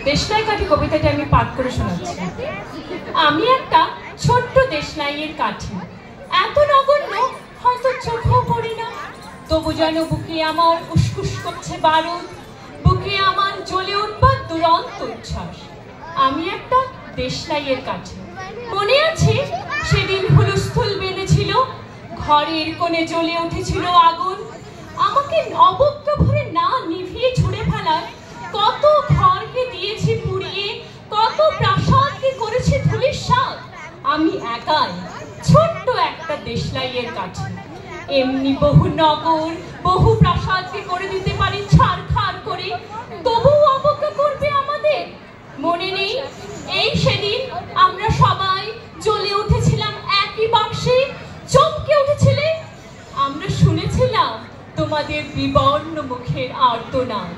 দেশলাই কাঠি কবিতাটি আমি পাঠ করে শোনাচ্ছি। আমি একটা ছোট্ট দেশলাইয়ের কাঠি, এত নগণ্য হয়তো চোখেও পড়ি না, তবু যেন বুকে আমার উসকুস করছে বারুদ, বুকে আমার জ্বলে উঠবার দুরন্ত উচ্ছ্বাস। আমি একটা দেশলাইয়ের কাঠি। মনে আছে সেদিন হুলস্থুল বেঁধেছিল, ঘরের কোণে জ্বলে উঠেছিল আগুন, আমাকে অবজ্ঞা ভরে না নিভিয়ে ছুড়ে ফেলায় কত ঘরকে দিয়েছি পুড়িয়ে, কত প্রাসাদকে করেছি ধূলিসাৎ। আমি একাই ছোট্ট একটা দেশলাইয়ের কাঠি, এমনি বহু নগর বহু প্রাসাদকে করে দিতে পারি ছারখার করে, তবুও অবজ্ঞা করবে আমাদের। মনে নেই এই সেদিন আমরা সবাই জ্বলে উঠেছিলাম একই বাক্সে, চমকে উঠেছিলে, আমরা শুনেছিলাম তোমাদের বিবর্ণ মুখের আর্তনাদ।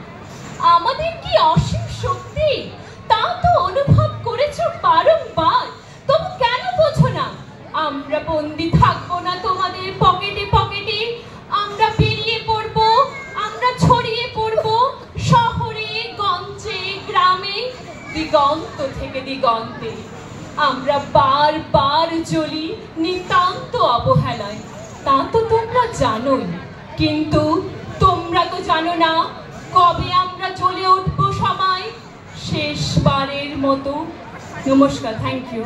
আমাদের কি অসীম শক্তি তা তো অনুভব করেছো বারংবার, তবু কেন বোঝো না? আমরা বন্দি থাকবো না তোমাদের পকেটে পকেটে, আমরা বেরিয়ে পড়বো, আমরা ছড়িয়ে পড়বো শহরে গঞ্জে গ্রামে, দিগন্ত থেকে দিগন্তে। আমরা বারবার জ্বলি নিতান্ত অবহেলায়, তা তো তোমরা জানোই, কিন্তু তোমরা তো জানো না কবে আমরা জ্বলে উঠবো সবাই শেষবারের মতো। নমস্কার, থ্যাংক ইউ।